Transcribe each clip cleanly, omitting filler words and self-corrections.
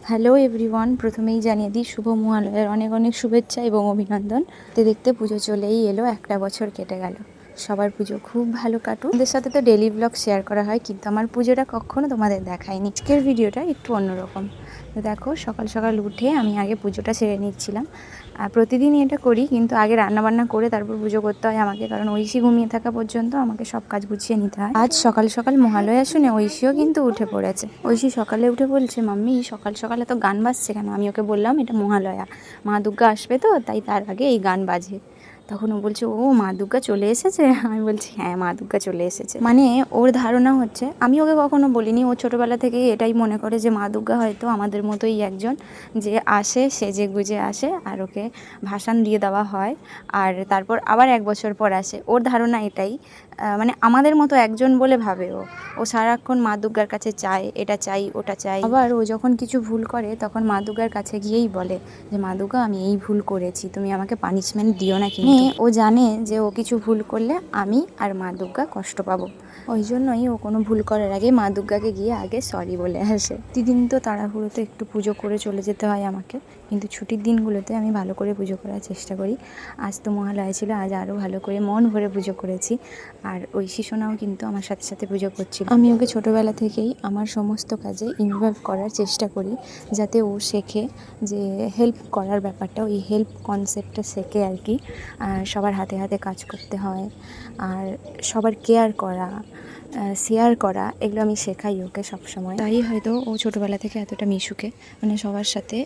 Hello everyone, প্রথমেই জানিয়ে দিই শুভ মহালয়ার অনেক অনেক শুভেচ্ছা এবং অভিনন্দন। দেখতে পুজো চলেই এলো, একটা বছর কেটে গেল। সবার পুজো খুব ভালো কাটুক। ওদের সাথে তো ডেলি ব্লগ শেয়ার করা হয়, কিন্তু আমার পুজোটা কখনো তোমাদের দেখায়নি। আজকের ভিডিওটা একটু অন্যরকম। তো দেখো, সকাল সকাল উঠে আমি আগে পুজোটা সেরে নিচ্ছিলাম। প্রতিদিনই এটা করি, কিন্তু আগে রান্নাবান্না করে তারপর পুজো করতে হয় আমাকে, কারণ ঐশী ঘুমিয়ে থাকা পর্যন্ত আমাকে সব কাজ গুছিয়ে নিতে হয়। আজ সকাল সকাল মহালয়া শুনে ঐশীও কিন্তু উঠে পড়েছে। ঐশী সকালে উঠে বলছে, মাম্মি সকাল সকালে তো গান বাজছে কেন? আমি ওকে বললাম এটা মহালয়া, মা দুর্গা আসবে তো, তাই তার আগে এই গান বাজে। তখন ও বলছে, ও মা দুর্গা চলে এসেছে। আমি বলছি হ্যাঁ, মা দুর্গা চলে এসেছে। মানে ওর ধারণা হচ্ছে, আমি ওকে কখনো বলিনি, ও ছোটোবেলা থেকেই এটাই মনে করে যে মা দুর্গা হয়তো আমাদের মতোই একজন, যে আসে সেজে গুজে আসে আর ওকে ভাসান দিয়ে দেওয়া হয়, আর তারপর আবার এক বছর পর আসে। ওর ধারণা এটাই, মানে আমাদের মতো একজন বলে ভাবে ও সারাক্ষণ মা দুর্গার কাছে চায়, এটা চাই ওটা চাই। আবার ও যখন কিছু ভুল করে তখন মা দুর্গার কাছে গিয়েই বলে যে মা দুর্গা, আমি এই ভুল করেছি, তুমি আমাকে পানিশমেন্ট দিও না। কিন্তু ও জানে যে ও কিছু ভুল করলে আমি আর মা দুর্গা কষ্ট পাবো, ওই জন্যই ও কোনো ভুল করার আগে মা দুর্গাকে গিয়ে আগে সরি বলে আসে। প্রতিদিন তো তাড়াহুড়োতে একটু পুজো করে চলে যেতে হয় আমাকে, কিন্তু ছুটির দিনগুলোতে আমি ভালো করে পুজো করার চেষ্টা করি। আজ তো মহালয়া ছিল, আজ আরও ভালো করে মন ভরে পুজো করেছি। আর ঐশী সোনাও কিন্তু আমার সাথে সাথে পুজো করছিল। আমি ওকে ছোটোবেলা থেকেই আমার সমস্ত কাজে ইনভলভ করার চেষ্টা করি, যাতে ও শেখে যে হেল্প করার ব্যাপারটা, ওই হেল্প কনসেপ্টটা শেখে আর কি। সবার হাতে হাতে কাজ করতে হয়, আর সবার কেয়ার করা, শেয়ার করা, এগুলো আমি শেখাই ওকে সবসময়। তাই হয়তো ও ছোটোবেলা থেকে এতটা মিশুকে, মানে সবার সাথে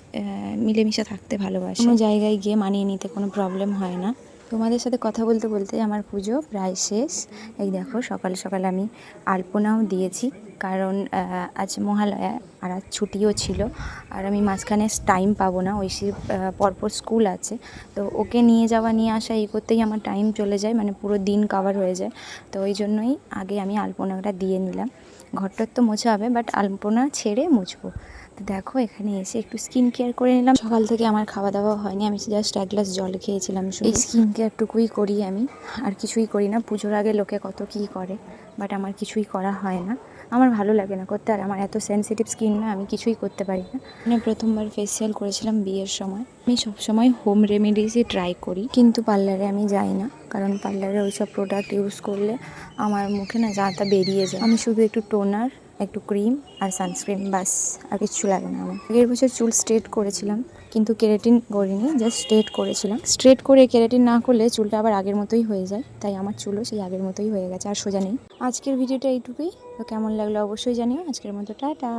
মিলেমিশে থাকতে ভালোবাসে। কোনো জায়গায় গিয়ে মানিয়ে নিতে কোনো প্রবলেম হয় না। তোমাদের সাথে কথা বলতে বলতে আমার পুজো প্রায় শেষ। এই দেখো, সকাল সকাল আমি আলপনাও দিয়েছি, কারণ আজ মহালয়া আর আজ ছুটিও ছিল, আর আমি মাঝখানে টাইম পাবো না। ঐশীর পরপর স্কুল আছে, তো ওকে নিয়ে যাওয়া নিয়ে আসা এই করতেই আমার টাইম চলে যায়, মানে পুরো দিন কভার হয়ে যায়। তো ওই জন্যই আগে আমি আলপনাটা দিয়ে নিলাম। ঘরটার তো মোছা হবে, বাট আলপনা ছেড়ে মুছবো। তো দেখো, এখানে এসে একটু স্কিন কেয়ার করে নিলাম। সকাল থেকে আমার খাওয়া দাওয়া হয়নি, আমি জাস্ট এক গ্লাস জল খেয়েছিলাম। এই স্কিন কেয়ারটুকুই করি আমি, আর কিছুই করি না। পুজোর আগে লোকে কত কী করে, বাট আমার কিছুই করা হয় না, আমার ভালো লাগে না করতে। আর আমার এত সেনসিটিভ স্কিন না, আমি কিছুই করতে পারি না। মানে প্রথমবার ফেসিয়াল করেছিলাম বিয়ের সময়। আমি সবসময় হোম রেমেডিসই ট্রাই করি, কিন্তু পার্লারে আমি যাই না, কারণ পার্লারে ওইসব প্রোডাক্ট ইউজ করলে আমার মুখে না যা তা বেরিয়ে যায়। আমি শুধু একটু টোনার, একটু ক্রিম আর সানস্ক্রিন, বাস, আর কিচ্ছু লাগে না আমার। আগের বছর চুল স্ট্রেট করেছিলাম, কিন্তু কেরাটিন করিনি, জাস্ট স্ট্রেট করেছিলাম। স্ট্রেট করে কেরাটিন না করলে চুলটা আবার আগের মতোই হয়ে যায়, তাই আমার চুলও সেই আগের মতোই হয়ে গেছে, আর সোজা নেই। আজকের ভিডিওটা এইটুকুই। তো কেমন লাগলো অবশ্যই জানিও। আজকের মতো টাটা।